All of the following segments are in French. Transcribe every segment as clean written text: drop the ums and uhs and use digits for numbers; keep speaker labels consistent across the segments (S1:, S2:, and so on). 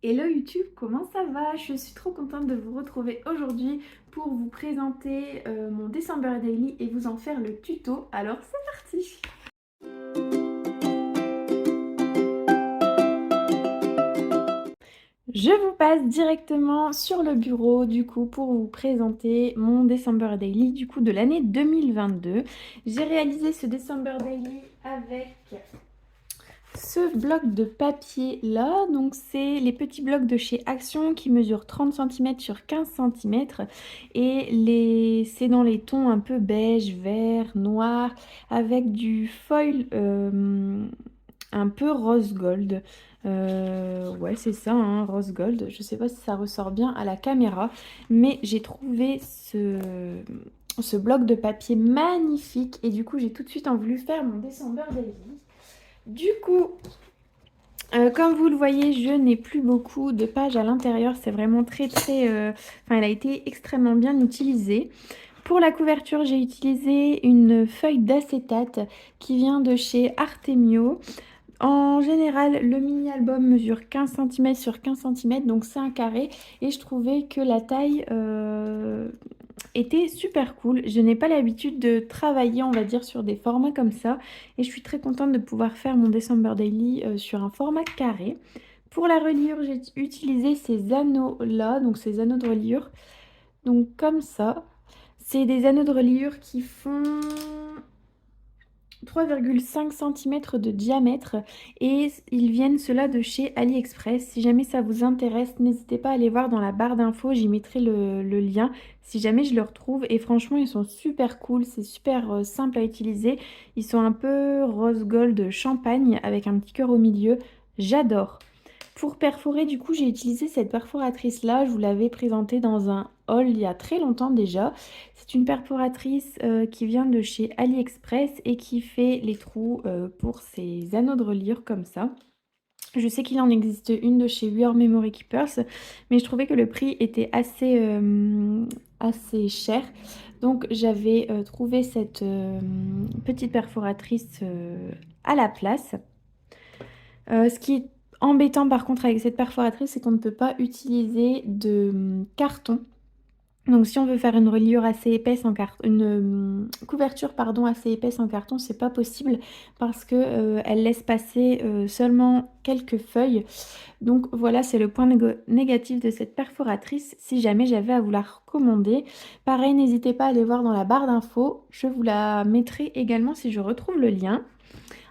S1: Hello YouTube, comment ça va? Je suis trop contente de vous retrouver aujourd'hui pour vous présenter mon December Daily et vous en faire le tuto. Alors c'est parti! Je vous passe directement sur le bureau du coup pour vous présenter mon December Daily du coup de l'année 2022. J'ai réalisé ce December Daily avec ce bloc de papier là, donc c'est les petits blocs de chez Action qui mesurent 30 cm sur 15 cm et c'est dans les tons un peu beige, vert, noir avec du foil un peu rose gold. Ouais, c'est ça, hein, rose gold. Je sais pas si ça ressort bien à la caméra, mais j'ai trouvé ce bloc de papier magnifique et du coup j'ai tout de suite en voulu faire mon December Daily. Du coup, comme vous le voyez, je n'ai plus beaucoup de pages à l'intérieur. C'est vraiment elle a été extrêmement bien utilisée. Pour la couverture, j'ai utilisé une feuille d'acétate qui vient de chez Artemio. En général, le mini-album mesure 15 cm sur 15 cm, donc c'est un carré. Et je trouvais que la taille était super cool. Je n'ai pas l'habitude de travailler, on va dire, sur des formats comme ça. Et je suis très contente de pouvoir faire mon December Daily sur un format carré. Pour la reliure, j'ai utilisé ces anneaux-là, donc ces anneaux de reliure. Donc comme ça. C'est des anneaux de reliure qui font 3,5 cm de diamètre et ils viennent ceux-là de chez AliExpress. Si jamais ça vous intéresse, n'hésitez pas à aller voir dans la barre d'infos, j'y mettrai le lien si jamais je le retrouve. Et franchement, ils sont super cool, c'est super simple à utiliser. Ils sont un peu rose gold champagne avec un petit cœur au milieu. J'adore. Pour perforer, du coup, j'ai utilisé cette perforatrice-là. Je vous l'avais présentée dans un haul il y a très longtemps déjà. C'est une perforatrice qui vient de chez AliExpress et qui fait les trous pour ces anneaux de reliure comme ça. Je sais qu'il en existe une de chez We Are Memory Keepers, mais je trouvais que le prix était assez cher. Donc j'avais trouvé cette petite perforatrice à la place. Ce qui est embêtant par contre avec cette perforatrice, c'est qu'on ne peut pas utiliser de carton. Donc si on veut faire une reliure assez épaisse en carton, une couverture pardon assez épaisse en carton, c'est pas possible parce que elle laisse passer seulement quelques feuilles. Donc voilà, c'est le point négatif de cette perforatrice si jamais j'avais à vous la recommander. Pareil, n'hésitez pas à aller voir dans la barre d'infos, je vous la mettrai également si je retrouve le lien.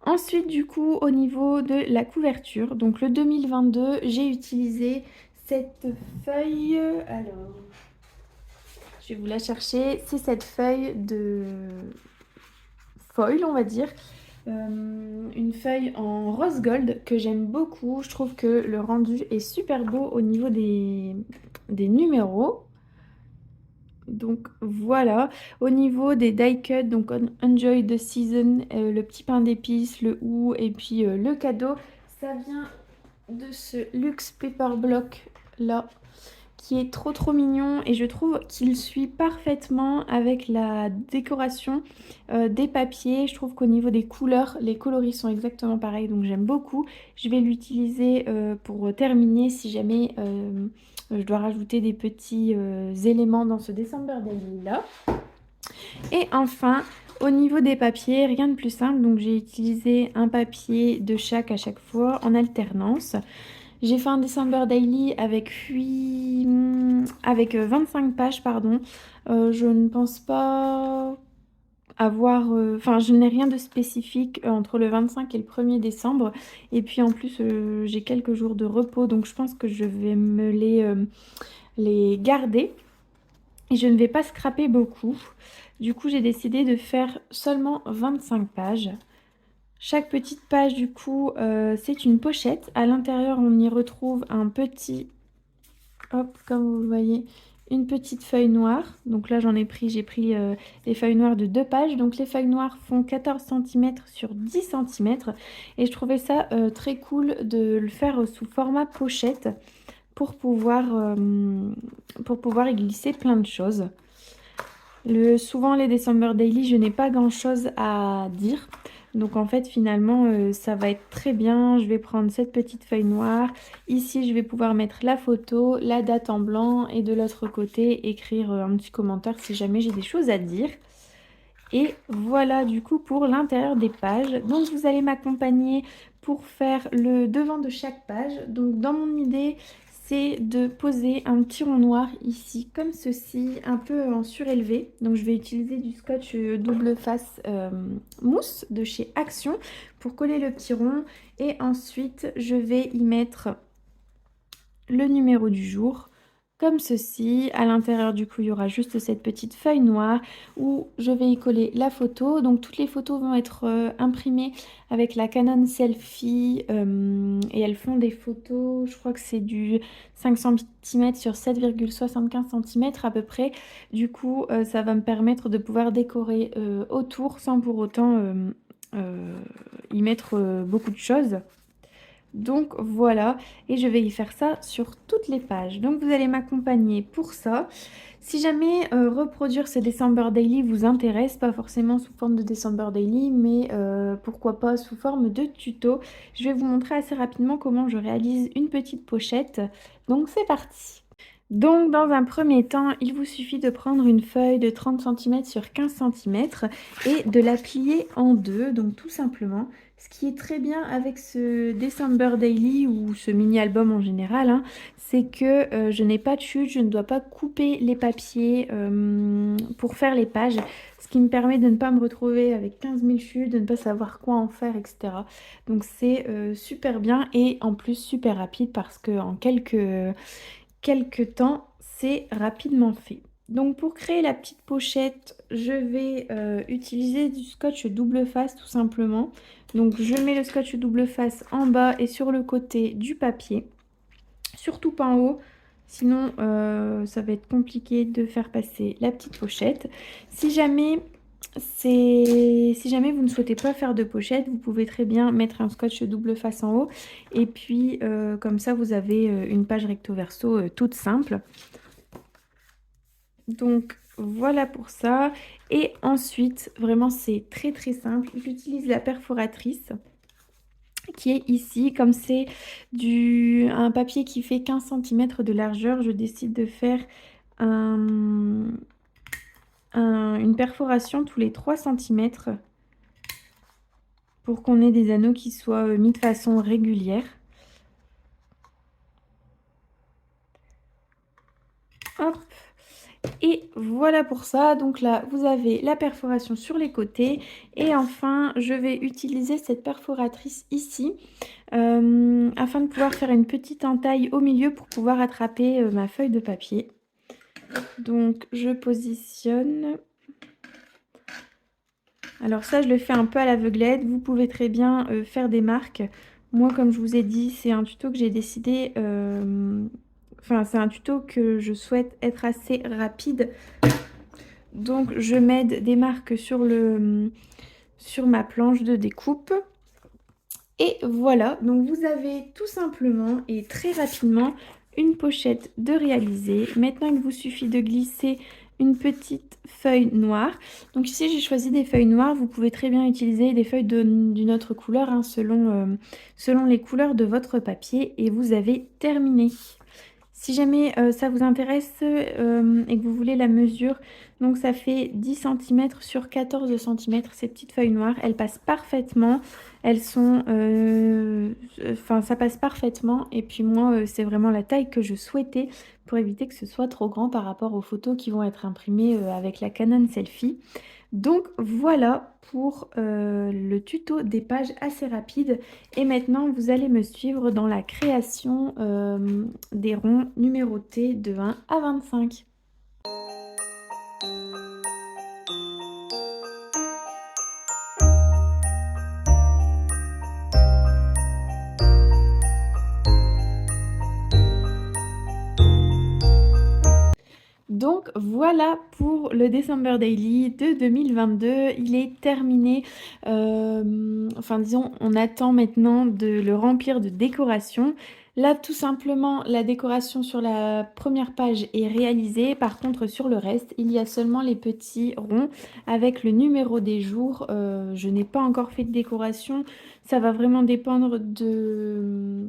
S1: Ensuite, du coup, au niveau de la couverture, donc le 2022, j'ai utilisé cette feuille. Alors, je vais vous la chercher. C'est cette feuille de foil, on va dire. Une feuille en rose gold que j'aime beaucoup. Je trouve que le rendu est super beau au niveau des numéros. Donc voilà, au niveau des die cut, donc Enjoy the Season, le petit pain d'épices, le ou et puis le cadeau, ça vient de ce Luxe Paper Block là qui est trop mignon et je trouve qu'il suit parfaitement avec la décoration des papiers. Je trouve qu'au niveau des couleurs, les coloris sont exactement pareils, donc j'aime beaucoup. Je vais l'utiliser pour terminer si jamais je dois rajouter des petits éléments dans ce December Daily là. Et enfin, au niveau des papiers, rien de plus simple, donc j'ai utilisé un papier de chaque à chaque fois en alternance. J'ai fait un December Daily avec 25 pages, pardon. Je ne pense pas avoir... Enfin, je n'ai rien de spécifique entre le 25 et le 1er décembre. Et puis en plus, j'ai quelques jours de repos, donc je pense que je vais me les garder. Et je ne vais pas scraper beaucoup. Du coup, j'ai décidé de faire seulement 25 pages. Chaque petite page, du coup, c'est une pochette. À l'intérieur, on y retrouve un petit... Hop, comme vous le voyez, une petite feuille noire. Donc là, j'ai pris les feuilles noires de 2 pages. Donc les feuilles noires font 14 cm sur 10 cm. Et je trouvais ça très cool de le faire sous format pochette pour pouvoir y glisser plein de choses. Souvent les December Daily, je n'ai pas grand chose à dire. Donc en fait finalement ça va être très bien. Je vais prendre cette petite feuille noire. Ici je vais pouvoir mettre la photo, la date en blanc et de l'autre côté écrire un petit commentaire si jamais j'ai des choses à dire. Et voilà du coup pour l'intérieur des pages. Donc vous allez m'accompagner pour faire le devant de chaque page. Donc dans mon idée, c'est de poser un petit rond noir ici comme ceci, un peu en surélevé. Donc je vais utiliser du scotch double face mousse de chez Action pour coller le petit rond. Et ensuite, je vais y mettre le numéro du jour comme ceci. À l'intérieur du coup il y aura juste cette petite feuille noire où je vais y coller la photo. Donc toutes les photos vont être imprimées avec la Canon Selfie et elles font des photos, je crois que c'est du 5 cm sur 7,75 cm à peu près. Du coup ça va me permettre de pouvoir décorer autour sans pour autant y mettre beaucoup de choses. Donc voilà, et je vais y faire ça sur toutes les pages. Donc vous allez m'accompagner pour ça. Si jamais reproduire ce December Daily vous intéresse, pas forcément sous forme de December Daily, mais pourquoi pas sous forme de tuto, je vais vous montrer assez rapidement comment je réalise une petite pochette. Donc c'est parti! Donc dans un premier temps, il vous suffit de prendre une feuille de 30 cm sur 15 cm et de la plier en deux, donc tout simplement. Ce qui est très bien avec ce December Daily ou ce mini-album en général, hein, c'est que je n'ai pas de chute, je ne dois pas couper les papiers pour faire les pages, ce qui me permet de ne pas me retrouver avec 15 000 chutes, de ne pas savoir quoi en faire, etc. Donc c'est super bien et en plus super rapide parce que en quelques temps, c'est rapidement fait. Donc pour créer la petite pochette, je vais utiliser du scotch double face tout simplement. Donc je mets le scotch double face en bas et sur le côté du papier. Surtout pas en haut, sinon ça va être compliqué de faire passer la petite pochette. Si jamais vous ne souhaitez pas faire de pochette, vous pouvez très bien mettre un scotch double face en haut. Et puis comme ça, vous avez une page recto verso toute simple. Donc voilà pour ça. Et ensuite, vraiment c'est très très simple. J'utilise la perforatrice qui est ici. Comme c'est un papier qui fait 15 cm de largeur, je décide de faire une perforation tous les 3 cm pour qu'on ait des anneaux qui soient mis de façon régulière. Hop. Et voilà pour ça. Donc là, vous avez la perforation sur les côtés. Et enfin, je vais utiliser cette perforatrice ici afin de pouvoir faire une petite entaille au milieu pour pouvoir attraper ma feuille de papier. Donc, je positionne. Alors ça, je le fais un peu à l'aveuglette. Vous pouvez très bien faire des marques. Moi, comme je vous ai dit, c'est un tuto que j'ai décidé... Enfin, c'est un tuto que je souhaite être assez rapide. Donc, je m'aide des marques sur ma planche de découpe. Et voilà, donc vous avez tout simplement et très rapidement une pochette de réaliser. Maintenant, il vous suffit de glisser une petite feuille noire. Donc ici, j'ai choisi des feuilles noires. Vous pouvez très bien utiliser des feuilles d'une autre couleur hein, selon les couleurs de votre papier. Et vous avez terminé. Si jamais ça vous intéresse et que vous voulez la mesure, donc ça fait 10 cm sur 14 cm, ces petites feuilles noires. Elles passent parfaitement. Elles sont... Enfin, ça passe parfaitement. Et puis moi, c'est vraiment la taille que je souhaitais pour éviter que ce soit trop grand par rapport aux photos qui vont être imprimées avec la Canon Selfie. Donc voilà pour le tuto des pages assez rapides. Et maintenant, vous allez me suivre dans la création des ronds numérotés de 1 à 25. Donc voilà pour le December Daily de 2022, il est terminé, enfin disons on attend maintenant de le remplir de décorations. Là, tout simplement, la décoration sur la première page est réalisée. Par contre, sur le reste, il y a seulement les petits ronds avec le numéro des jours. Je n'ai pas encore fait de décoration. Ça va vraiment dépendre de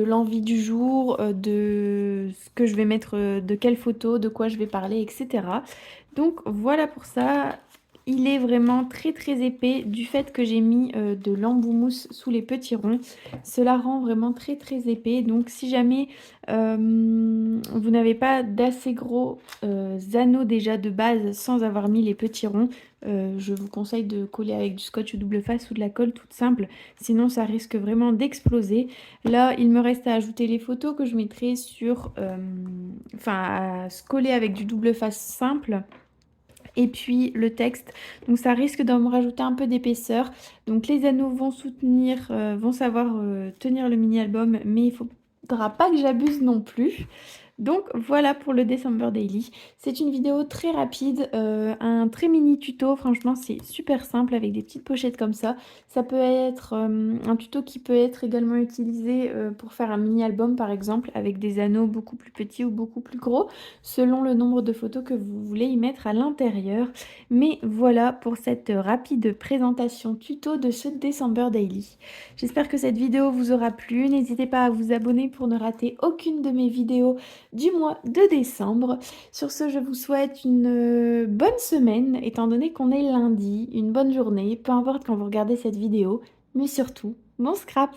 S1: l'envie du jour, de ce que je vais mettre, de quelle photo, de quoi je vais parler, etc. Donc voilà pour ça. Il est vraiment très très épais du fait que j'ai mis de l'embout-mousse sous les petits ronds. Cela rend vraiment très très épais. Donc si jamais vous n'avez pas d'assez gros anneaux déjà de base sans avoir mis les petits ronds, je vous conseille de coller avec du scotch double face ou de la colle toute simple. Sinon ça risque vraiment d'exploser. Là il me reste à ajouter les photos que je mettrai sur... Enfin à se coller avec du double face simple et puis le texte. Donc ça risque de me rajouter un peu d'épaisseur. Donc les anneaux vont soutenir, vont savoir tenir le mini-album, mais il faudra pas que j'abuse non plus. Donc voilà pour le December Daily. C'est une vidéo très rapide, un très mini tuto. Franchement, c'est super simple avec des petites pochettes comme ça. Ça peut être un tuto qui peut être également utilisé pour faire un mini album par exemple avec des anneaux beaucoup plus petits ou beaucoup plus gros selon le nombre de photos que vous voulez y mettre à l'intérieur. Mais voilà pour cette rapide présentation tuto de ce December Daily. J'espère que cette vidéo vous aura plu. N'hésitez pas à vous abonner pour ne rater aucune de mes vidéos du mois de décembre. Sur ce, je vous souhaite une bonne semaine, étant donné qu'on est lundi, une bonne journée, peu importe quand vous regardez cette vidéo, mais surtout, bon scrap!